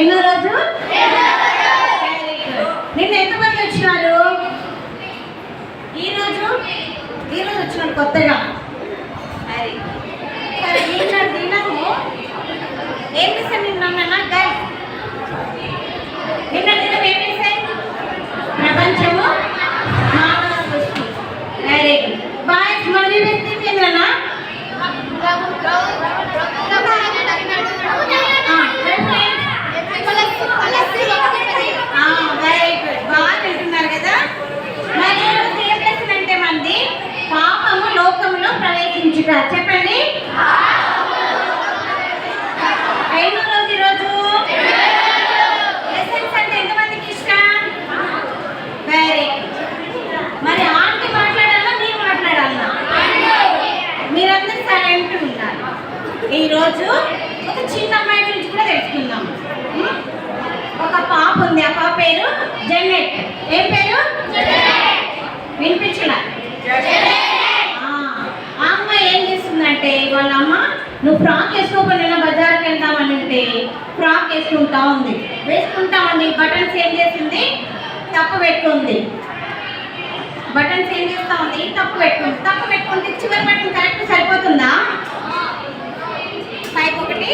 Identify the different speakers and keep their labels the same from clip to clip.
Speaker 1: ఎన్నో రోజు? నిన్న ఎంతమంది వచ్చినారు? ఈరోజు వచ్చినారు కొత్తగా. సరే నిన్న దినము ఏం చేశాను? నిన్న గైస్ నిన్న దినం ఏం చేశాను? ప్రపంచము మానవ సృష్టి. Very good. బాయ్స్ మళ్ళీ నిన్న వెరీ గుడ్, బాగా వింటున్నారు కదా. మరి ఏం చేసిందంటే మంది పాపము లోకంలో ప్రవేశించుట. చెప్పండి. ఎన్నో రోజు ఈరోజు? లెసన్స్ అంటే ఎంతమందికి ఇష్టం? Very good. మరి ఆంటీ మాట్లాడాలా మీరు మాట్లాడాలా? మీరందరూ సైలెంట్ ఉన్నారు. ఈరోజు ఒక చిన్న అమ్మాయి గురించి కూడా తెలుసుకుందాం. ఒక పాప ఉంది. ఆ పాప పేరు జెన్నెట్. ఏం పేరు? వినిపించలా? ఆ అమ్మాయి ఏం చేస్తుందంటే వాళ్ళ అమ్మ నువ్వు ఫ్రాక్ వేసుకోకుండా బజార్కి వెళ్తామని అంటే ఫ్రాక్ వేసుకుంటా ఉంది. బటన్స్ ఏం చేసింది? తప్పు పెట్టుకుంది. బటన్స్ ఏం చేస్తా ఉంది? తప్పు పెట్టుకుంటే చివరి బటన్ కరెక్ట్ సరిపోతుందా? పైపు ఒకటి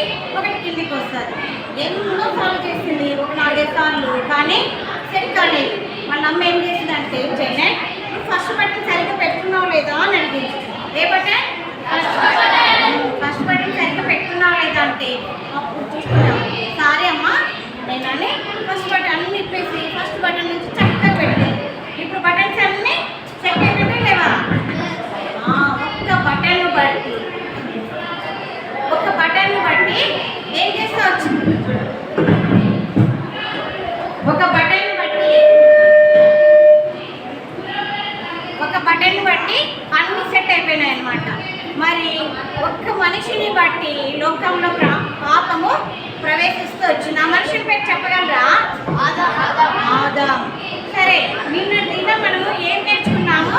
Speaker 1: కిందికి వస్తుంది. ఎన్నో సార్లు చేసింది, ఒక 4-5 సార్లు, కానీ సెట్ కాలేదు. వాళ్ళ అమ్మ ఏం చేసిందంటే జెన్నెట్ ఫస్ట్ బటన్ సరిగ్గా పెట్టుకున్నావు లేదా అని అడిగింది. ఏ బటన్? ఫస్ట్ బటన్ సరిగ్గా పెట్టుకున్నావు లేదా అంటే అప్పుడు చూస్తున్నావు. సారీ అమ్మా నేనని ఫస్ట్ బటన్ అన్ని ఇప్పేసి ఫస్ట్ బటన్ నుంచి చక్కగా పెట్టింది. ఇప్పుడు బటన్స్ అన్నీ సెట్ అయిపోతే లేవా? ఒక్క బటన్ బట్టి ఏం చేస్తా వచ్చింది? ఒక బటన్ బట్టి అన్ని సెట్ అయిపోయినాయి అన్నమాట. మరి ఒక్క మనిషిని బట్టి లోకంలో పాపము ప్రవేశిస్తూ వచ్చింది. ఆ మనిషిని పేరు చెప్పగలరా? ఆదాం. సరే నిన్న దినం మనము ఏం నేర్చుకున్నాము?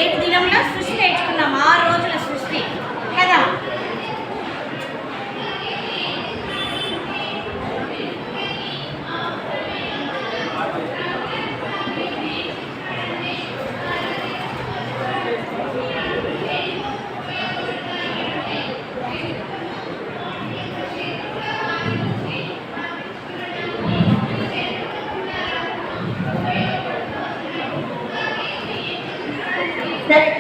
Speaker 1: 7 దినంలో సృష్టి నేర్చుకున్నాము. 6 రోజుల సృష్టి కదా.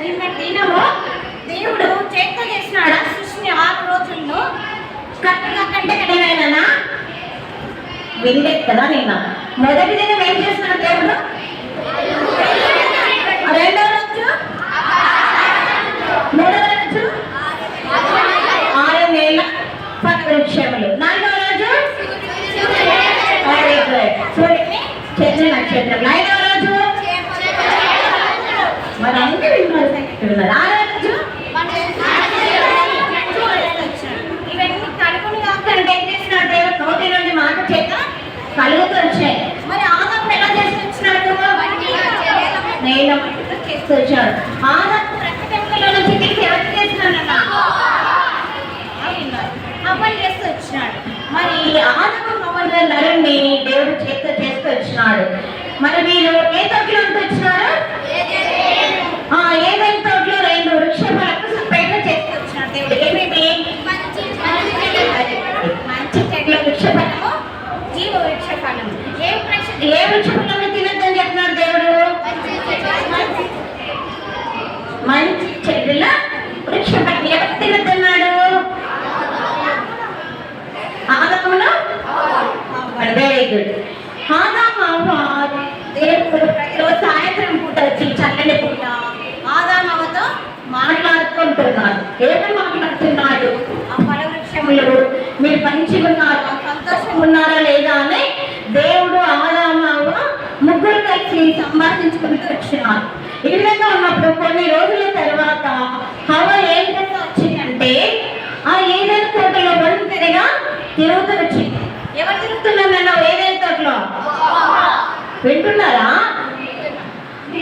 Speaker 1: నిన్న దినము దేవుడు చేత్తో చేసినాడా సృష్టిని 6 రోజుల్లో? కరెక్ట్గా కంటే కడిగినా వెళ్ళలేదు కదా. నిన్న మొదటి దినం ఏం చేస్తున్నాడు దేవుడు? రెండవ రోజు, మూడవ రోజు 6 నెలల వృక్షములు, 4వ రోజు సూర్యుని చంద్ర నక్షత్రం, 5వ రోజు మరి అన్ని విన్నారు. 6వ రోజు ఇవన్నీ కలుగులు కాకుండా ఏం చేసినాడు దేవుడు? నోటి నుండి మాట చేత కలుగుతూ వచ్చాయి. మరి ఆదాము ఎలా చేసి వచ్చినాడు? నేల మట్టితో చేస్తూ వచ్చాడు. ఆదాము రక్తెముకలో నుంచి తీసి ఎవరు చేస్తున్నాడన్నా అవ్వని చేస్తూ వచ్చినాడు. మరి ఆదాము అవ్వల నరుణ్ణి దేవుడు చేస్తూ వచ్చినాడు. మరి వీళ్ళు ఏ తొట్టిలో వచ్చినారు? ఏదైనా తోటలో 2 వృక్ష ఫలాలను సపరేట్గా చేస్తూ వచ్చినాడు దేవుడు. ఏమేమి? మంచి చెట్ల వృక్ష ఫలము, జీవ వృక్ష ఫలము. ఏ వృక్ష ఫలము తినద్దని చెప్తున్నాడు దేవుడు? మంచి చెట్ల వృక్ష ఫలం ఎవరు తినద్దన్నాడు? ఆదామును. Very good. ఆదాము దేవుడు ప్రతిరోజు సాయంత్రం పూట వచ్చి చల్లని పూట ఆదాముతో మాట్లాడుకుంటున్నాడు. ఏమని మాట్లాడుతున్నాడు? ఆ ఫల వృక్షములు మీరు మంచి ఉన్నారా, సంతోషం ఉన్నారా లేదా అని దేవుడు ఆదాము ముగ్గురు కలిసి సంభాషించుకుంటూ వచ్చినారు. ఈ విధంగా ఉన్నప్పుడు కొన్ని రోజుల తర్వాత హవ్వ ఏం చేస్తూ వచ్చిందంటే ఆ ఏదైనా తోటలో ఒంటరిగా తిరుగుతూ వచ్చింది. ఎవరు తిరుగుతున్నారన్నా ఏదైనా తోటలో? వింటున్నారా?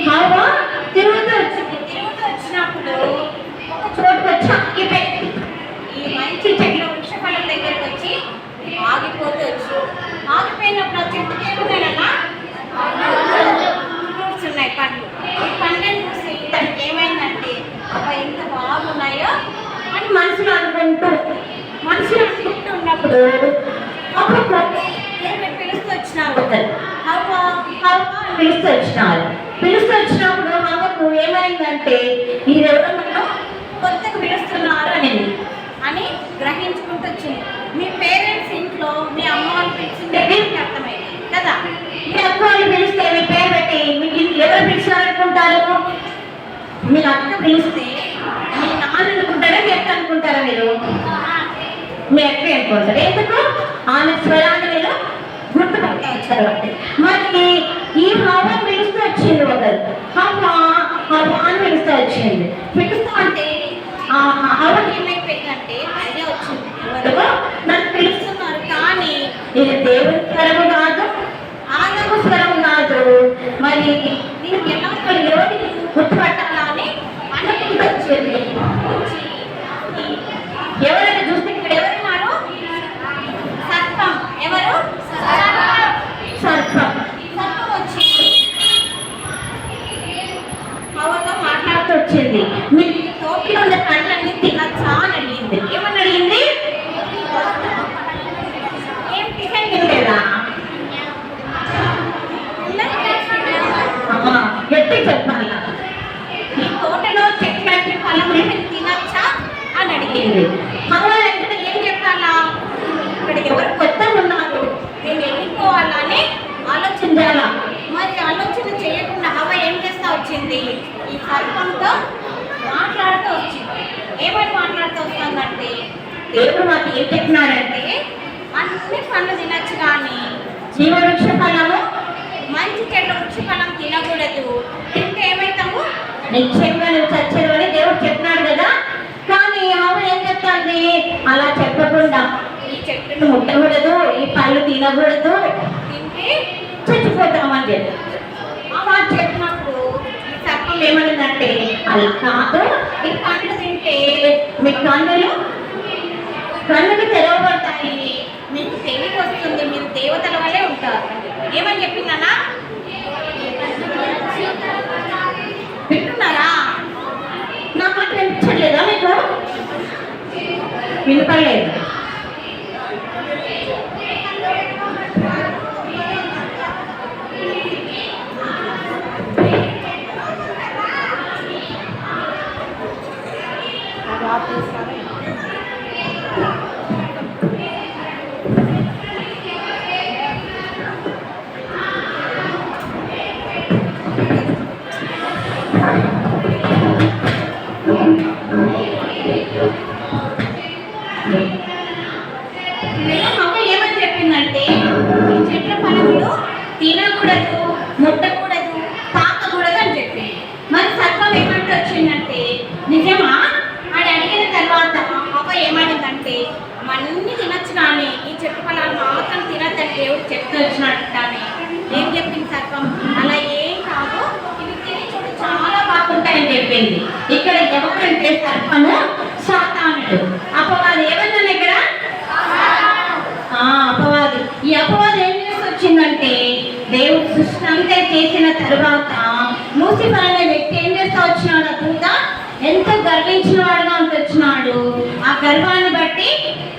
Speaker 1: హవ్వ తిరుగుతూ వచ్చినప్పుడు ఒక చోటుకు వచ్చి ఆగిపోయింది. ఈ మంచి చెట్ల వృక్షఫలం దగ్గరికి వచ్చి ఆగిపోతూ వచ్చింది. వచ్చినప్పుడు పిలుస్తూ వచ్చినారు హవ్వ అని పిలుస్తూ వచ్చినారు. పిలుస్తూ వచ్చినప్పుడు హవ్వకు ఏమైందంటే ఇదెవరో మనం కొత్తగా పిలుస్తున్నారు అని గ్రహించుకుంటూ వచ్చింది. మీ పేరెంట్స్ ఇంట్లో మీ అమ్మ వాళ్ళు పిలిచిందే మీకు అర్థమైంది కదా. మీ అక్క వాళ్ళు పిలిస్తే మీ పేరు పెట్టి మీకు ఎవరు పిలిచారనుకుంటారు? మీరు అక్క పిలిస్తే మీ నాన్న అనుకుంటారా మీ అక్క అనుకుంటారా? మీరు మీ అక్క అనుకుంటారు. ఎందుకు? ఆమె స్వరాన్ని మీరు గుర్తుపడతా వచ్చారు కాబట్టి. మరి ఈ హవ్వ పిలుస్తూ వచ్చింది ఒకరు. హవ్వ అని పిలుస్తూ వచ్చింది. పిలుస్తూ అంటే హవ్వకి ఏమైపోయిందంటే ఐడియా వచ్చింది, ఎవరు నన్ను పిలుస్తున్నారు కానీ ఇది దేవుని స్వరము కాదు, ఆదము స్వరము కాదు, మరి నేను ఎలా ఎవరిని గుర్తుపట్టాలా అని అనుకుంటూ వచ్చింది. ఎవరైనా చూస్తే ఇక్కడ ఎవరున్నారు? సర్పం. ఎవరు? సర్పం. సర్పం వచ్చి హవ్వతో మాట్లాడుతూ వచ్చింది. మీరు తోటలో ఉన్న పండ్లన్నీ తినచ్చా అని అడిగింది. ఏమని అడిగింది? ఏం టిఫిన్ తినలేదా? ఎట్టి చెప్పాల ఈ తోటలో చెట్లకి ఫలం తినచ్చా అని అడిగింది. హవ్వ వెంటనే ఏం చెప్పాలా? ఇక్కడ ఎవరు కొత్తగా ఉన్నారు, నేను వెళ్ళిపోవాలని ఆలోచించాలా. మరి ఆలోచన చేయకుండా హవ్వ ఏం చేస్తా వచ్చింది? ఈ సర్పంతో మాట్లాడుతూ వచ్చింది. ఏమని మాట్లాడుతూ వస్తుందంటే, దేవుడు మాకు ఏం చెప్పినాడంటే అన్ని పండ్లు తినచ్చు కానీ జీవవృక్ష ఫలము మంచి చెడ్డ వృక్ష ఫలం తినకూడదు, తింటే ఏమవుతాము నిశ్చయంగా నువ్వు చచ్చేది అని దేవుడు చెప్పినాడు కదా. కానీ హవ్వ ఏం చెప్తాంది? అలా చెప్పకుండా ఈ చెట్టును ముట్టకూడదు, ఈ పళ్ళు తినకూడదు, తింటే చచ్చిపోతామని చెప్పి ఆ మాట చెప్పినప్పుడు ఈ సర్పం ఏమన్నదంటే, అలా కాదు, ఈ పండ్లు తింటే మీ కన్నులు తెరవబడతాయి, మీకు తెలివి వస్తుంది, మీరు దేవతల వల్లే ఉంటారు. ఏమని చెప్పిందన్నా? వింటున్నారా? నా మాట వినిపించలేదా మీకు? వినపడలేదు. ఏమని చెప్పిందంటే ఈ చెట్ల ఫలములు తినకూడదు, ముట్టకూడదు, తాకకూడదు అని చెప్పింది. మరి సర్పం ఏమంటూ వచ్చిందంటే నిజమా అని అడిగిన తర్వాత హవ్వ ఏమడిందంటే అన్నీ తినచ్చు కానీ ఈ చెట్టు ఫలాలు మాత్రం తినద్దని దేవుడు చెప్తూ వచ్చినట్టు. కానీ ఏం చెప్పింది సర్పం? అలా ఏం కాదు, ఇవి తిని చూడు చాలా బాగుంటాయని చెప్పింది. ఇక్కడ ఎవరంటే సర్పము సాతానుడు, అపవాది. ఏమన్నాను ఇక్కడ? అపవాది. ఈ అపవాది ఏం చేసి వచ్చిందంటే దేవుడు సృష్టి అంతే చేసిన తర్వాత లూసిఫర్ అనే వ్యక్తి ఏం చేస్తా వచ్చినాడు? అతను ఎంత గర్వించిన వాడుగా అంత వచ్చినాడు. ఆ గర్వాన్ని బట్టి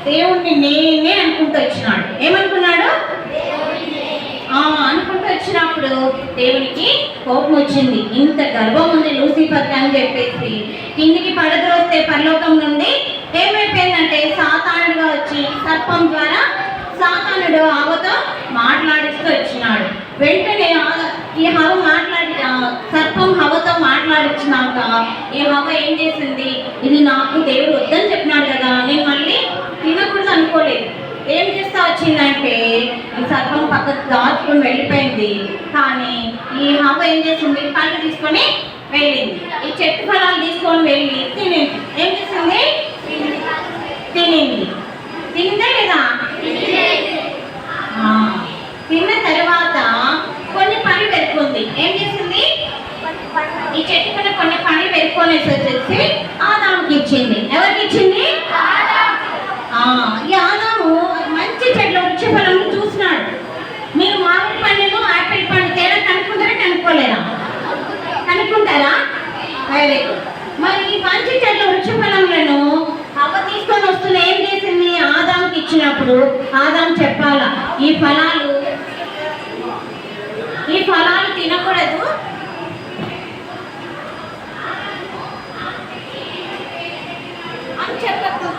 Speaker 1: దేవుణ్ణి నేనే అనుకుంటూ వచ్చినాడు. ఏమనుకున్నాడు? అనుకుంటూ వచ్చినప్పుడు దేవునికి కోపం వచ్చింది. ఇంత గర్వం ఉంది లూసిఫర్ అని చెప్పేసి కిందికి పడద్రోస్తే పరలోకం నుండి ఏమైపోయిందంటే సాతానుడుగా వచ్చి సర్పం ద్వారా సాతానుడు హవ్వతో మాట్లాడిస్తూ వచ్చినాడు. వెంటనే ఈ హవ్వ సర్పం హవ్వతో మాట్లాడించినాక ఈ హవ్వ ఏం చేసింది? ఇది నాకు దేవుడు వద్దని చెప్పినాడు కదా, నేను మళ్ళీ తినకూడదు అనుకోలేదు. ఏం చేస్తా వచ్చిందంటే ఈ సర్పం పక్కకు దాచుకుని వెళ్ళిపోయింది. కానీ ఈ హవ్వ ఏం చేసింది? పళ్ళు తీసుకొని వెళ్ళింది. ఈ చెట్టు ఫలాలు తీసుకొని వెళ్ళి తినింది. ఏం చేసింది? తినింది. తిందా లేదా? తిన్న తర్వాత కొన్ని పళ్ళు పెరుకుంది. ఏం చేసింది? ఈ చెట్టు మీద కొన్ని పళ్ళు పెరుకొనేసి వచ్చేసి ఆదాముకి ఇచ్చింది. ఎవరికి ఇచ్చింది? ఈ ఆదాము మంచి చెట్ల వృక్ష ఫలం చూసినాడు. మీరు మామిడి పండును ఆపిల్ పండు తేడా కనుక్కుంటారా కనుక్కోలేరా? కనుక్కుంటారా? Very good. మరి ఈ మంచి చెట్ల వృక్ష ఫలములను హవ్వ తీసుకొని వస్తున్న ఏం చేసింది? ఆదాముకి ఇచ్చినప్పుడు ఆదాం చెప్పాలా ఈ ఫలాలు తినకూడదు, అని చెప్పకూడదు,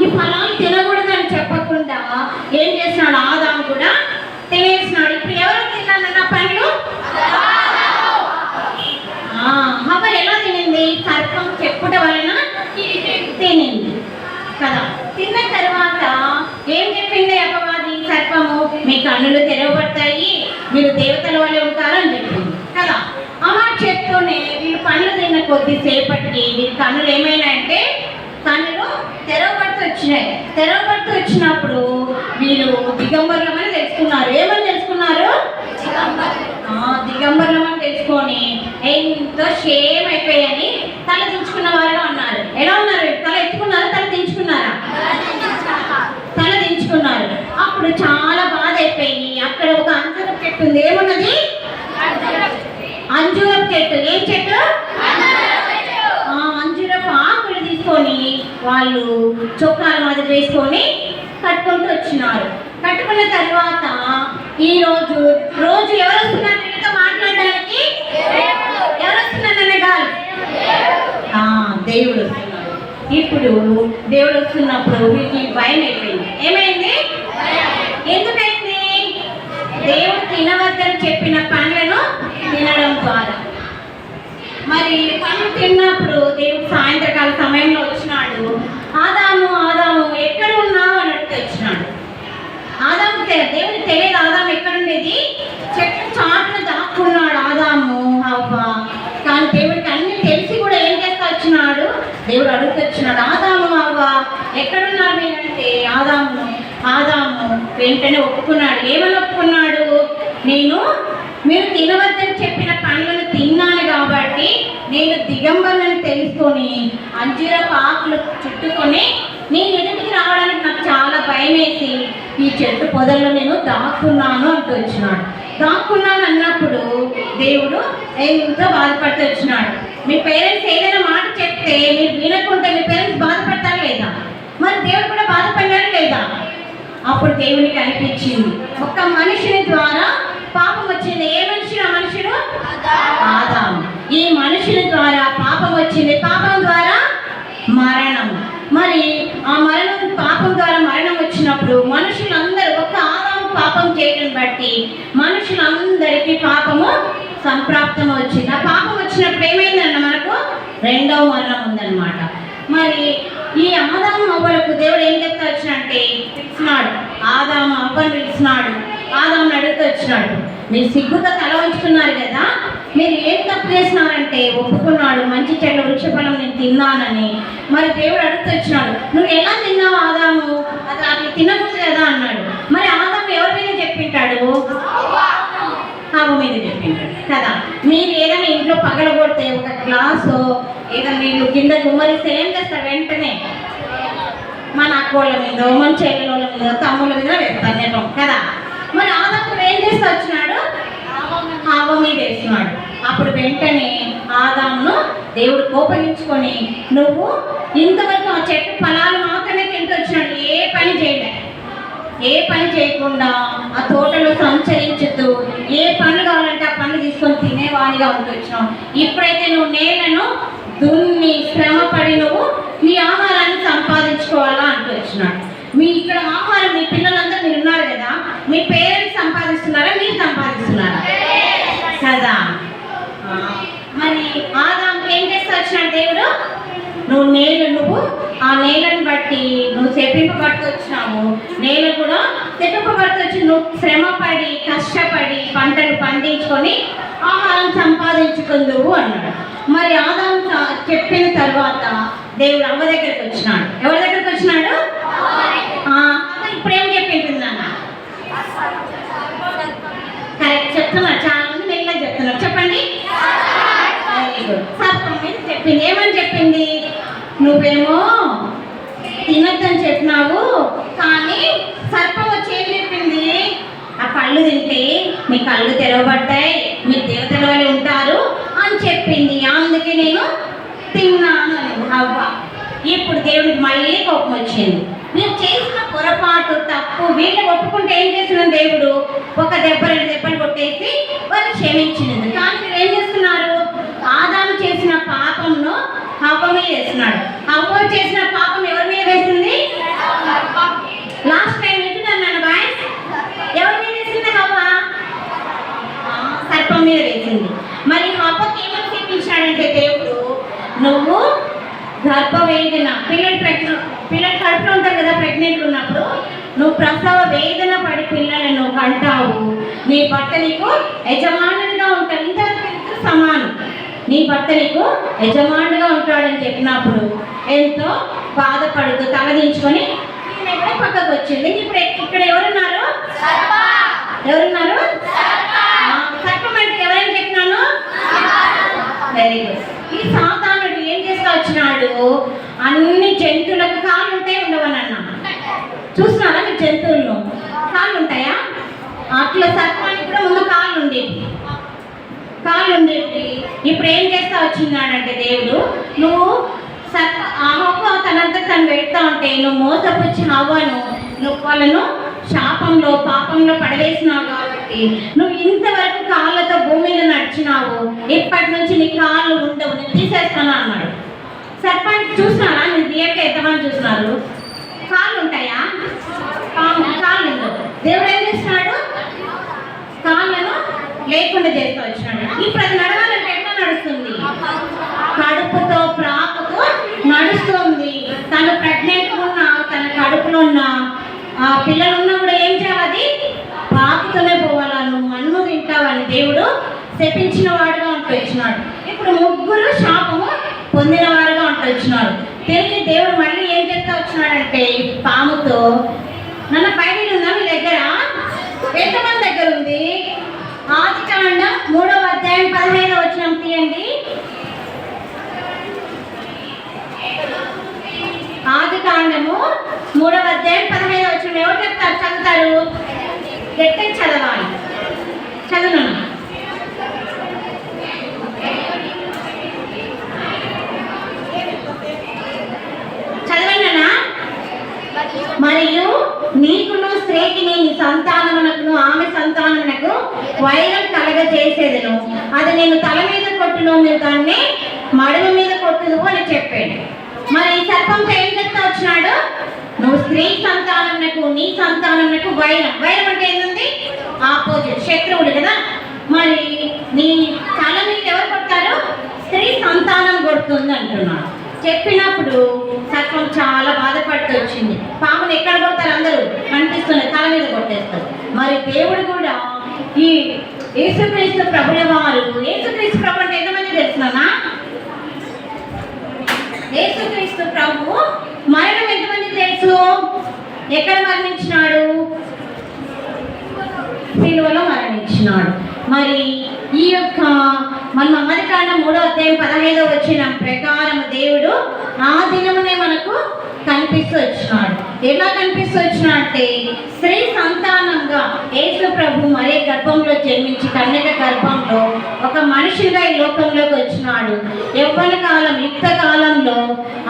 Speaker 1: ఈ ఫలాలు తినకూడదు అని చెప్పకుండా ఏం చేసినాడు ఆదాం కూడా తినేసినాడు. ఇప్పుడు ఎవరు తిన్నానన్న పండ్లు? హవ్వ ఎలా తినింది? సర్పం చెప్పుట వలన తినింది కదా. తిన్న తర్వాత ఏం చెప్పింది అపవాది సర్పము? మీ కన్నులు తెరవబడతాయి, మీరు దేవతల వల్ల ఉంటారు అని చెప్పింది కదా. అలా చెప్తూనే వీళ్ళు పండ్లు తిన్న కొద్దిసేపటికి వీరి కన్నులు ఏమైనాయంటే కన్నులు తెరవబడుతూ వచ్చినప్పుడు వీళ్ళు దిగంబరులమని తెలుసుకున్నారు. ఏమని తెలుసుకున్నారు? దిగంబరులమని తెలుసుకొని ఎంతో షేమ్ అయిపోయాయని తల దించుకున్న వారుగా ఉన్నారు. ఎలా ఉన్నారు? తల ఎత్తుకున్నారా? తల దించుకున్నారా? తల దించుకున్నారు. అప్పుడు చాలా బాధ అయిపోయి అక్కడ ఒక అంజూరపు చెట్టు ఉంది. ఏమున్నది? అంజూరపు చెట్టు. ఏం చెట్టు? అంజూరపు ఆకులు తీసుకొని వాళ్ళు చొక్కాల మాదిరి వేసుకొని కట్టుకుంటూ వచ్చినారు. కట్టుకున్న తర్వాత ఈ రోజు ఎవరు వస్తున్నారు వీళ్ళతో మాట్లాడడానికి? ఎవరు వస్తున్నారనే గాలి? దేవుడు వస్తున్నాడు. ఇప్పుడు దేవుడు వస్తున్నప్పుడు వీళ్ళకి భయం అయిపోయింది. ఏమైంది? ఎందుకైంది? దేవుడు తినవద్దని చెప్పిన పండ్లను తినడం ద్వారా. మరి పండ్లు తిన్నప్పుడు దేవుడు సాయంత్రకాల సమయంలో వచ్చినాడు. ఆదాము ఎక్కడ ఉన్నావు అని అడిగితే వచ్చినాడు. దేవుడికి తెలియదు ఆదాము ఎక్కడుండేది. చెట్టు చాటున దాక్కున్నాడు ఆదాము హవ్వ. కానీ దేవుడికి అన్ని తెలిసి కూడా ఏం చేస్తా వచ్చినాడు? దేవుడు అడుగుతూ వచ్చినాడు, ఆదాము హవ్వ ఎక్కడున్నారు మీరంటే ఆదాము వెంటనే ఒప్పుకున్నాడు. ఏమని ఒప్పుకున్నాడు? మీరు తినవద్దని చెప్పిన పండ్లను తిన్నాను కాబట్టి నేను దిగంబరులను తెలుసుకొని అంజూరపు ఆకులు చుట్టుకొని నీ ఎదుటికి రావడానికి నాకు చాలా భయం వేసి ఈ చెట్టు పొదల్లో నేను దాక్కున్నాను అంటూ వచ్చినాడు. దాక్కున్నాను అన్నప్పుడు దేవుడు ఎంతో బాధపడుతూ వచ్చినాడు. మీ పేరెంట్స్ ఏదైనా మాట చెప్తే మీరు వినకుంటే మీ పేరెంట్స్ బాధపడతారు లేదా? మరి దేవుడు కూడా బాధపడ్డాడు లేదా? అప్పుడు దేవునికి అనిపించింది ఒక మనిషిని ద్వారా పాపం వచ్చింది. ఏ మనుషుడు? ఆ మనుషుడు ఆదాము. ఈ మనుషుని ద్వారా పాపం వచ్చింది. పాపం ద్వారా మరణం. మరి ఆ పాపం ద్వారా మరణం వచ్చినప్పుడు మనుషులందరూ ఒక ఆదాము పాపం చేయడం బట్టి మనుషులందరికీ పాపము సంప్రాప్తం వచ్చింది. ఆ పాపం వచ్చినప్పుడు ఏమైందన్న మనకు రెండవ మరణం ఉందన్నమాట. మరి ఈ ఆదాము అవ్వలకు దేవుడు ఏం చెప్తా వచ్చినంటే పిలిచినాడు. ఆదాము అవ్వను పిలిచినాడు. ఆదాముని అడుగుతూ వచ్చినాడు, మీరు సిగ్గుతో తల ఉంచుకున్నారు కదా, మీరు ఏం తప్పు చేసినారంటే ఒప్పుకున్నాడు మంచి చెడ్డ వృక్షఫలం నేను తిన్నానని. మరి దేవుడు అడుగుతూ వచ్చినాడు, నువ్వు ఎలా తిన్నావు ఆదాము? అది అట్లా తినకూడదు కదా అన్నాడు. మరి ఆదాము ఎవరి మీద చెప్పింటాడు? హవ్వ మీద చెప్పింటాడు కదా. మీరు ఏదైనా ఇంట్లో పగలగొడితే ఒక గ్లాసు ఏదైనా నీళ్ళు కింద గుమ్మరిస్తే ఏం చేస్తారు? వెంటనే మన అక్కోళ్ళ మీద, మన చెల్లెల మీద, తమ్ముళ్ళ మీద వేస్తాను కదా. మరి ఆదాము ఏం చేస్తూ వచ్చినాడు? హవ్వ మీద వేస్తున్నాడు. అప్పుడు వెంటనే ఆదామును దేవుడు కోపగించుకొని నువ్వు ఇంతవరకు ఆ చెట్టు ఫలాలు మాత్రమే తింటూ వచ్చినాడు. ఏ పని చేయకుండా ఆ తోటలో సంచరించుతూ ఏ పనులు కావాలంటే ఆ పనులు తీసుకొని తినేవాడిగా ఉంటూ వచ్చినావు. ఇప్పుడైతే నువ్వు నేలను దున్ని శ్రమపడి నువ్వు నీ ఆహారాన్ని సంపాదించుకోవాలా అంటూ వచ్చినాడు. మీ ఇక్కడ ఆహారం మీ పిల్లలందరూ మీరు ఉన్నారు కదా, మీ పేరెంట్స్ సంపాదిస్తున్నారా? మీరు సంపాదిస్తున్నారా కదా. మరి ఆదాముకి ఏం చేస్తా వచ్చినాడు దేవుడు? నువ్వు ఆ నేలను బట్టి నువ్వు చెప్పింపబడుతూ వచ్చినావు. నేల కూడా చెప్పింపబడుతూ వచ్చి నువ్వు శ్రమపడి కష్టపడి పంటలు పండించుకొని ఆహారం సంపాదించుకుందువు అన్నాడు. మరి ఆదాము చెప్పిన తర్వాత దేవుడు అవ్వ దగ్గరికి వచ్చినాడు. ఎవరి దగ్గరికి వచ్చినాడు? ఇప్పుడేం చెప్పింటుందన్న? కరెక్ట్ చెప్తున్నారు. చాలా మంది మెల్లగా చెప్తున్నారు. చెప్పండి. సర్పం మీద చెప్పింది. ఏమని చెప్పింది? నువ్వేమో తినొద్దని చెప్పినావు, కానీ సర్పం వచ్చి ఏం చెప్పింది? ఆ పళ్ళు తింటే మీ కళ్ళు తెరవబడ్డాయి, మీరు దేవతల వల్ల ఉంటారు అని చెప్పింది. అందుకే నేను తిన్నాను అని. అవ్వ ఇప్పుడు దేవుడికి మళ్ళీ కోపం వచ్చింది. వీళ్ళు చేసిన పొరపాటు తప్పు వీళ్ళు ఒప్పుకుంటే ఏం చేసిన దేవుడు ఒక దెబ్బ 2 దెబ్బలు కొట్టేసి వాళ్ళు క్షమించినది. కానీ మీరు ఏం చేస్తున్నారు? ఆదాము చేసిన పాపంను హవ్వ మీద వేస్తున్నాడు. హవ్వ చేసిన పాపం ఎవరి మీద వేసింది? లాస్ట్ టైం వింటున్నాను బాయ్స్, ఎవరి మీద వేసింది? హవ్వ సర్పం మీద వేసింది. మరి హవ్వకి ఏమని చూపించాడంటే దేవుడు, నువ్వు గర్భవేదన పిల్లలు కడుపులో ఉంటారు కదా, ప్రెగ్నెంట్ ఉన్నప్పుడు నువ్వు ప్రసవ వేదన పడి పిల్లలను కంటావు, నీ భర్త నీకు యజమానుడిగా ఉంటాడు. ఇంతవరకు సమానం, నీ భర్త నీకు యజమానుడిగా ఉంటాడని చెప్పినప్పుడు ఎంతో బాధపడుతూ తలదించుకొని ఈమె కూడా పక్కకు వచ్చింది. ఇప్పుడు ఇక్కడ ఎవరున్నారు? ఎవరున్నారు? సర్పం అంటే ఎవరైనా చెప్పినాను? Very good. ఈ సాతానుడు ఏం చేస్తా వచ్చినాడు? అన్ని జంతువులకు కాళ్ళు ఉంటాయి ఉండవని అన్నా. చూస్తున్నారా మీరు జంతువుల్లో కాళ్ళు ఉంటాయా? అట్లా సర్పానికి కూడా ముందు కాళ్ళు ఉండేవి. ఇప్పుడు ఏం చేస్తా వచ్చినాడంటే దేవుడు, నువ్వు హవ్వ తనంతా తను వెళ్తా ఉంటే నువ్వు మోసపుచ్చి హవ్వను నువ్వు వాళ్ళను శాపంలో పాపంలో పడవేసినావు కాబట్టి నువ్వు ఇంతవరకు కాళ్ళతో భూమి మీద నడిచినావు, ఇప్పటి నుంచి నీ కాళ్ళు ఉండవు, నేను తీసేస్తాను అన్నాడు. సర్పానికి చూసినారా? మీరు రియల్గా ఎంతమంది చూస్తున్నారు? కాళ్ళు ఉంటాయా? కాళ్ళు ఉండవు. దేవుడు ఏం చేస్తున్నాడు? కాళ్ళను లేకుండా చేస్తూ వచ్చినాడు. ఇప్పుడు అది నడవాలంటే ఎట్లా నడుస్తుంది? కడుపుతో ప్రాకుతో నడుస్తుంది. తను ప్రెగ్నెంట్ ఉన్న తన కడుపులో ఉన్న పిల్లలు ఉన్నా కూడా ఏం చేయాలి? పాకుతూనే పోవాలా, నువ్వు మన్ను తింటావని దేవుడు శపించిన వాడుగా ఉంటూ వచ్చినాడు. ఇప్పుడు ముగ్గురు శాపము పొందిన వారుగా ఉంటూ వచ్చినాడు. తిరిగి దేవుడు మళ్ళీ ఏం చేస్తా వచ్చినాడంటే పాముతో, నన్న బైబిల్ ఉందా మీ దగ్గర? ఎంతమంది దగ్గర ఉంది? ఆదికాండం 3వ అధ్యాయం 15వ వచనం తీయండి. ఆదికాండము 3వ అధ్యాయం 15వ వచనం ఎవరు చెప్తారు? చదువుతారు? గట్టిగా చదవాలి. చదువు. చదవన్నా? మరియు నీకును స్త్రీకి నీ సంతానమునకును ఆమె సంతానమునకు వైరం కలగజేసేదను, అది నేను తల మీద కొట్టును, మీరు దాన్ని మడుమ మీద కొట్టును అని చెప్పాడు. మరి ఈ సర్పంతో ఏం చెప్తా వచ్చినాడు? నువ్వు స్త్రీ సంతానమునకు నీ సంతానమునకు వైరం. వైరం అంటే ఏంటండి? ఆపోజిట్, శత్రువుడు కదా. మరి నీ తల మీద ఎవరు కొడతారు? స్త్రీ సంతానం కొడుతుంది అంటున్నాడు. చెప్పినప్పుడు సర్పం చాలా బాధపడుతూ వచ్చింది. పాముని ఎక్కడ కొడతారు? అందరూ కనిపిస్తుంది, తల మీద కొట్టేస్తారు. మరి దేవుడు కూడా ఈ యేసుక్రీస్తు ప్రభుల వారు, యేసుక్రీస్తు ప్రభు అంటే ఎంతమంది తెలుసునా? యేసుక్రీస్తు ప్రభు మరణం ఎంతమంది తెలుసు? ఎక్కడ మరణించినాడు? సిలువలో మరణించినాడు. మరి ఈ యొక్క మన ఆదికాండం 3వ అధ్యాయం 15వ వచనం ప్రకారం దేవుడు ఆ దినమునే మనకు కనిపిస్తూ వచ్చినాడు. ఎలా కనిపిస్తూ వచ్చినాడంటే స్త్రీ సంతానంగా యేసు ప్రభు మరే గర్భంలో జన్మించి కన్యక గర్భంలో ఒక మనిషిగా ఈ లోకంలోకి వచ్చినాడు. యవ్వన కాలం యుక్త కాలంలో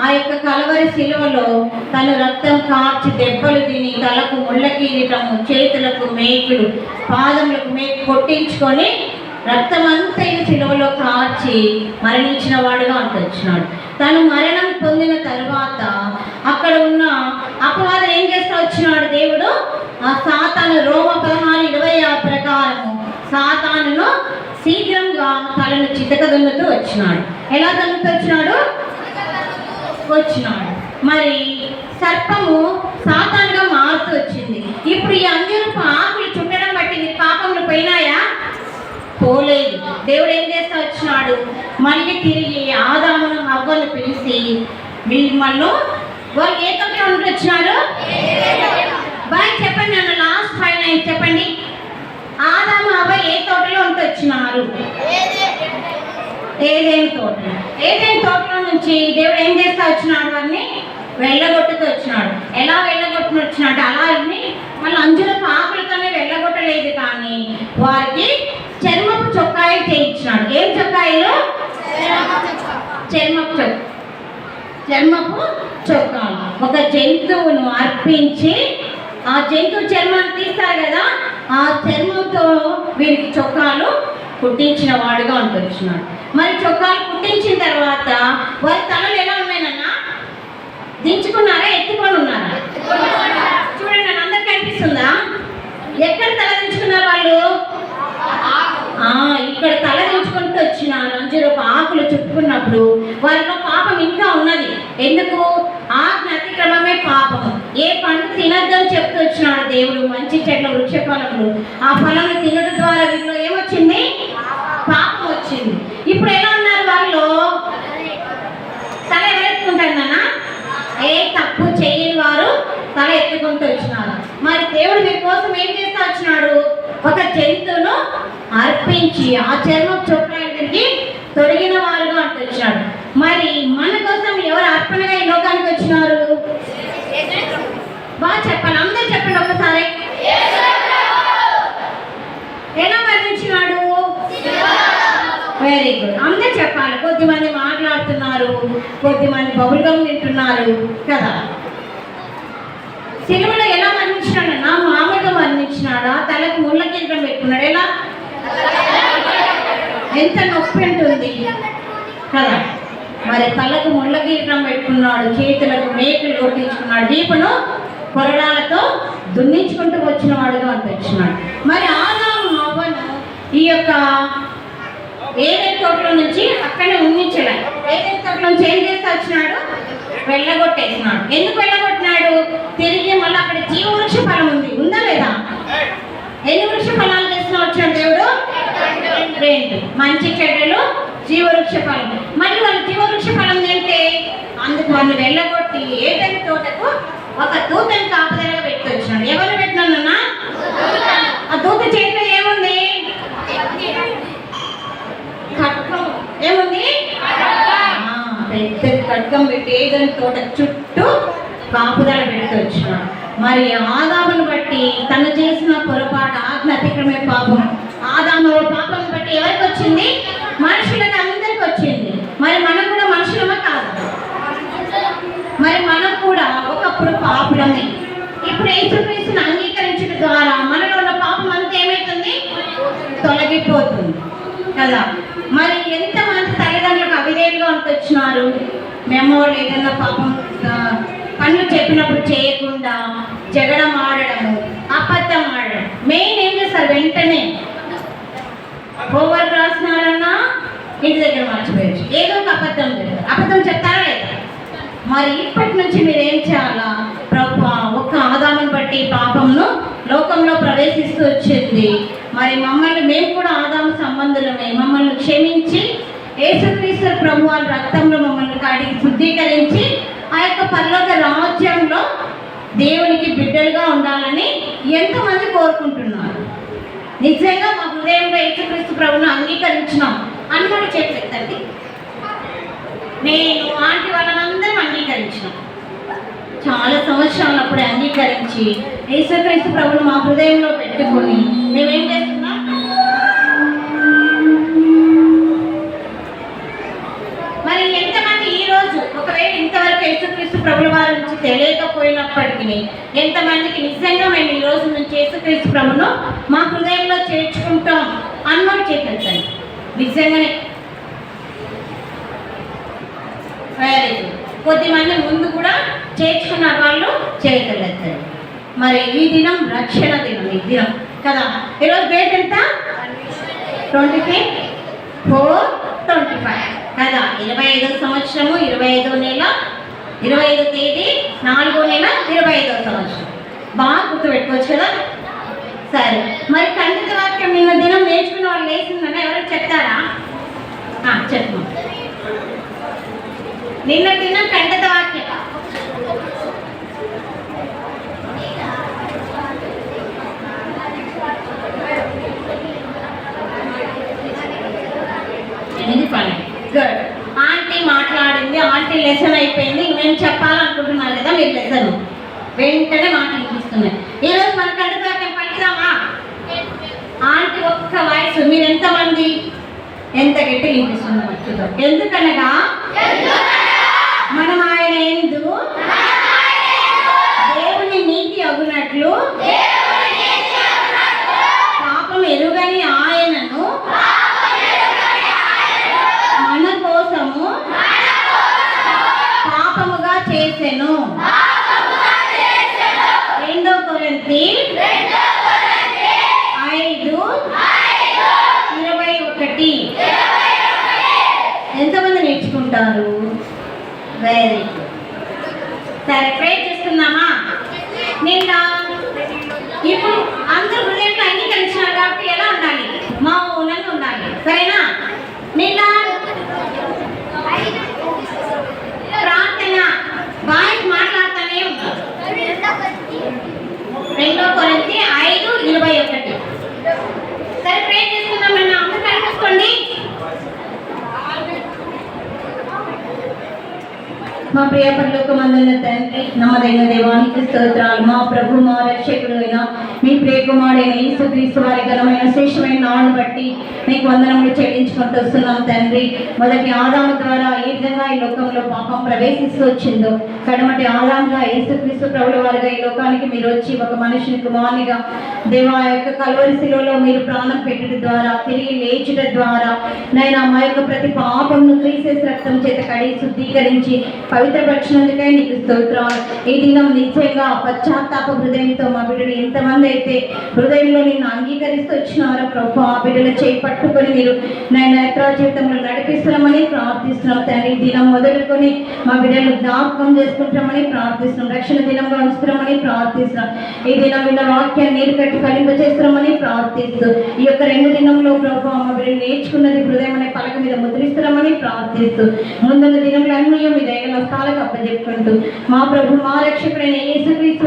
Speaker 1: ఆ యొక్క కలవరి శిలువలో తను రక్తం కార్చి దెబ్బలు తిని తలకు ముళ్ళ కిరీటము, చేతులకు మేకులు, పాదములకు మేకు కొట్టించుకొని రక్తమంతా శిలువలో కార్చి మరణించిన వాడుగా అంటొచ్చినాడు. తను మరణం పొందిన తర్వాత అక్కడ ఉన్న అపవాదం ఏం చేస్తా వచ్చినాడు? దేవుడు ఆ సాతాను రోమ 16:26 ప్రకారము సాతానును శీఘ్రంగా తలను చితకదొన్నుతూ వచ్చినాడు. ఎలా దొన్నుతూ వచ్చినాడు? మరి సర్పము సాతానుగా మారుతూ వచ్చింది. ఇప్పుడు ఈ అంజూరపు ఆకులు చుట్టడం బట్టి నీ పాపములు పోయినాయా? పోలేదు. దేవుడు ఏం చేస్తా వచ్చినాడు? మళ్ళీ తిరిగి ఆదామును హవ్వను పిలిచి మిమ్మల్ని వాళ్ళు ఏ తోటలో ఉంటూ వచ్చినారు? బాయ్ చెప్పండి, నన్ను లాస్ట్ 5 లైన్స్ చెప్పండి. ఆదాము హవ్వ ఏ తోటలో ఉంటూ వచ్చినారు? ఏదేని తోటలో. ఏదేని తోటలో నుంచి దేవుడు ఏం చేస్తా వచ్చినాడు? వారిని వెళ్ళగొట్టుతూ వచ్చినాడు. ఎలా వెళ్ళగొట్టుకు వచ్చినాడు? అలా మళ్ళీ అంజురపు ఆకులతోనే వెళ్ళగొట్టలేదు, కానీ వారికి చర్మపు చొక్కాయిలు చేయించినాడు. ఏం చొక్కాయిలు? చర్మపు చొక్కాలు. ఒక జంతువును అర్పించి ఆ జంతువు చర్మాన్ని తీస్తారు కదా, ఆ చర్మంతో వీరికి చొక్కాలు కుట్టించిన వాడుగా అంటున్నాడు. మరి చొక్కాలు కుట్టించిన తర్వాత వారి తలలు ఎలా ఉన్నాయన్నా? దించుకున్నారా, ఎత్తుకొని ఉన్నారా? చూడండి, నన్ను అందరికి కనిపిస్తుందా? ఎక్కడ తల దించుకున్నారు వాళ్ళు? ఇక్కడ తల దించుకుంటూ వచ్చినారు. అంజూరపు ఆకులు చుట్టుకున్నప్పుడు వారిలో పాపం ఇంకా ఉన్నది. ఎందుకు? ఆజ్ఞ అతిక్రమమే పాపం. ఏ పండు తినద్దని చెప్తూ వచ్చినాడు దేవుడు. మంచి చెట్ల వృక్ష ఫలములు, ఆ ఫలములు తినడం ద్వారా వీటిలో ఏమొచ్చింది? పాపం వచ్చింది. ఇప్పుడు ఎలా ఉన్నారు వాళ్ళు? తల ఎవరెత్తుకుంటారు నాన్న? ఏ తప్పు చేయని వారు తల ఎత్తుకుంటూ వచ్చినారు. మరి దేవుడు మీ కోసం ఏం చేస్తూ వచ్చినాడు? ఒక జంతువును అర్పించి ఆ చర్మం చొక్కానికి తొడిగిన వారుగా అంటున్నాడు. మరి మన కోసం ఎవరు అర్పణగా ఈ లోకానికి వచ్చినారు? బాగా చెప్పాలి, అందరూ చెప్పండి ఒకసారి. ఎలా మరణించినాడు? వెరీ గుడ్, అందరూ చెప్పాలి. కొద్దిమంది మాట్లాడుతున్నారు, కొద్దిమంది బబుల్గమ్ తింటున్నారు కదా. సిలువలో ఎలా మరణించినాడన్నా? మామూలుగా మరణించినాడా? తలకు ముళ్ళ కిరీటం పెట్టుకున్నాడు. ఎలా? ఎంత నొప్పి ఉంటుంది కదా. మరి తలకు ముళ్ళ కిరీటం పెట్టుకున్నాడు, చేతులకు మేకులు కొట్టించుకున్నాడు, వీపును కొరడాలతో దున్నించుకుంటూ వచ్చిన వాడుగా అనిపించినాడు. మరి ఆదాము హవ్వను ఈ యొక్క ఏదైతే తోటలో నుంచి అక్కడే ఉండించలేదు. ఏదైతే తోటలో నుంచి ఏం చేస్తే వచ్చినాడు? వెళ్ళగొట్టేసినాడు. ఎందుకు వెళ్ళగొట్టినాడు? తిరిగి మళ్ళీ అక్కడ జీవవృక్ష ఫలం ఉందా లేదా? ఎన్ని వృక్ష ఫలాలు చేసిన వచ్చాడు దేవుడు? 2. మంచి చెడ్డలు, జీవవృక్ష ఫలం. మళ్ళీ వాళ్ళు జీవవృక్ష ఫలం తింటే అందుకు వాళ్ళు వెళ్ళగొట్టి ఏదైతే తోటకు ఒక దూతని కాపుదలగా పెట్టి వచ్చినాడు. ఎవరు పెట్టినా? ఆ దూత చేతిలో ఏముంది? ఖడ్గం. ఏముంది? పెద్ద ఖడ్గం పెట్టి ఏదైనా తోట చుట్టూ కాపుదల పెట్టి వచ్చినాడు. మరి ఆదామును బట్టి తను చేసిన పొరపాటు, ఆజ్ఞ అతిక్రమే పాపం. ఆదాము పాపం బట్టి ఎవరికి వచ్చింది? మనుషులకు అందరికి వచ్చింది. మరి మనం కూడా మనుషులమా కాదు? మరి మనం కూడా ఒకప్పుడు పాపులమే. ఇప్పుడు యేసుక్రీస్తును అంగీకరించడం ద్వారా మనలో ఉన్న పాపం అంతా ఏమవుతుంది? తొలగిపోతుంది కదా. మరి ఎంతమంది తల్లిదండ్రులకు అవిధేయులుగా వచ్చినారు? మేము ఏదైనా పాపం పనులు చెప్పినప్పుడు చేయకుండా జగడం ఆడడము, అబద్ధం ఆడడం. మెయిన్ ఏం చేస్తారు? వెంటనే హోంవర్క్ రాసినారన్నా ఇంటి దగ్గర మర్చిపోయచ్చు, ఏదో ఒక అబద్ధం చెప్తారు. అబద్ధం చెప్తారా లేదా? మరి ఇప్పటి నుంచి మీరు ఏం చేయాలా? ఒక్క ఆదామును బట్టి పాపంను లోకంలో ప్రవేశిస్తూ వచ్చింది. మరి మమ్మల్ని, మేము కూడా ఆదాము సంబంధులమే, మమ్మల్ని క్షమించి యేసుక్రీస్తు ప్రభు వాళ్ళ రక్తంలో మమ్మల్ని కడిగి శుద్ధీకరించి ఆ యొక్క పరలోక రాజ్యంలో దేవునికి బిడ్డలుగా ఉండాలని ఎంతమంది కోరుకుంటున్నారు? నిజంగా మా హృదయంలో యేసుక్రీస్తు ప్రభువును అంగీకరించినాం అని కూడా చెప్పండి. నేను ఆంటీ వాళ్ళందరం అంగీకరించినాం. చాలా సంవత్సరాలు అప్పుడే అంగీకరించి యేసుక్రీస్తు ప్రభువును మా హృదయంలో పెట్టుకొని మేమేం చేస్తున్నాం? మరి ఎంతమంది ఈరోజు ఒకవేళ ఇంతవరకు యేసుక్రీస్తు ప్రభుల వారి నుంచి తెలియకపోయినప్పటికీ ఎంతమందికి నిజంగా మేము ఈ రోజు నుంచి యేసుక్రీస్తు ప్రభును మా హృదయంలో చేర్చుకుంటాం అన్నమాట చేతండి. నిజంగానే కొద్దిమంది ముందు కూడా చేర్చుకున్న వాళ్ళు చేయగలుగుతారు. మరి ఈ దినం రక్షణ దినం, ఈ దినం కదా. ఈరోజు డేట్ ఎంత? 25/4/25 కదా. 25వ సంవత్సరము, 25వ నెల, 25వ తేదీ, 4వ నెల, 25వ సంవత్సరం. బాగా గుర్తుపెట్టుకోవచ్చు కదా. సరే, మరి ఖండిత వాక్యం నిన్న దినం నేర్చుకున్న వాళ్ళు వేసిందన్న ఎవరికి చెప్తారా? చెప్పు. నిన్న దినం ఖండిత వాక్యం గుడ్. ఆంటీ మాట్లాడింది, ఆంటీ లెసన్ అయిపోయింది. నేను చెప్పాలనుకుంటున్నాను కదా, మీరు లెసన్ వెంటనే మాట్లాడిస్తున్నాయి. ఈరోజు మన ఖండిత వాక్యం పట్టిదామా? ఆంటీ ఒక్క వాయిస్. మీరు ఎంతమంది? ఎంత గట్టిగా వినిపిస్తుంది? ఎందుకనగా మనం ఆయన ఎందు చేసెను. 2 కొరింథీ 5:21. ఎంతమంది నేర్చుకుంటారు? Very good. సరే, ప్రే చేసుకుందామా? నిన్న ఇప్పుడు అందరూ హృదయంలో అంగీకరించినారు కాబట్టి ఎలా ఉండాలి? మౌనంగా ఉండాలి. సరేనా? నిన్న ప్రార్థన వాయిస్ మాట్లాడుతూనే ఉంటారు. 2 కొరింథీ 5:21. సరే, ప్రే చేసుకుందాం. నన్ను అందరూ కనిపిసుకోండి. మా ప్రియ పరలోకమందున్న తండ్రి, నమ్మదైన దేవానికి స్తోత్రాలు. మా ప్రభు, మా రక్షకుడు అయిన మీ ప్రియకుమారుడైన యేసుక్రీస్తు వారి ఘనమైన శ్రేష్టమైన నామమును బట్టి నీకు వందనములు చెల్లించుకుంటూ వస్తున్నాం తండ్రి. మొదటి ఆదాము ద్వారా ఏ విధంగా ఈ లోకంలో పాపం ప్రవేశిస్తూ వచ్చిందో, కడమటి ఆదాముగా యేసుక్రీస్తు ప్రభుల వారిగా ఈ లోకానికి మీరు వచ్చి ఒక మనిషిని కుమారునిగా దేవా యొక్క కల్వరి శిలువలో మీరు ప్రాణం పెట్టడం ద్వారా, తిరిగి లేచుట ద్వారా నైనా మా యొక్క ప్రతి పాపమును క్రీస్తు రక్తం చేత కడిగి శుద్ధీకరించి పవిత్రపరిచినందుకే నీకు స్తోత్రాలు. ఈ దినం నిశ్చయంగా పశ్చాత్తాప హృదయంతో మా బిడ్డలు ఎంతమంది అయితే హృదయంలో నిన్ను అంగీకరిస్తూ వచ్చినారో ప్రభు, ఆ బిడ్డలు చేయి పట్టుకొని మీరు నైనా యాత్రా జీవితంలో నడిపిస్తున్నామని ప్రార్థిస్తున్నాం తండ్రి. ఈ దినం మొదలుకొని మా బిడ్డలు జ్ఞాపకం చేసుకుంటామని ప్రార్థిస్తున్నాం. రక్షణ దినంగా ఉంచుతామని ప్రార్థిస్తున్నాం. ఈ దినం వీళ్ళ వాక్యాన్ని నీరు కట్టి ఫలింప చేస్తున్నామని ప్రార్థిస్తూ ఈ యొక్క 2 దినంలో ప్రభు మా బిడ్డలు నేర్చుకున్నది హృదయం అనే పలక మీద ముద్రిస్తున్నామని ప్రార్థిస్తూ ముందున్న దినంలో అన్నీ మీ దయగల స్థాలకు అప్పచెప్పుకుంటూ మా ప్రభు, మా రక్షకుడైన యేసుక్రీస్తు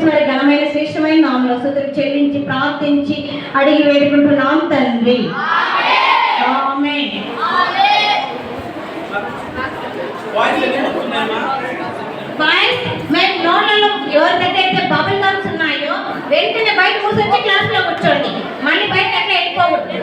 Speaker 1: వారి ఘనమైన శ్రేష్టమైన నామములో స్తుతులు చెల్లించి ప్రార్థించి అడిగి వేడుకుంటున్నాం తండ్రి. ఆమేన్. బాయ్స్, మేము నోట్లలో ఎవరి దగ్గర అయితే బబుల్ గమ్స్ ఉన్నాయో వెంటనే బయట మూసొచ్చి క్లాస్లో కూర్చోండి. మళ్ళీ బయట అట్లా వెళ్ళిపోవద్దు.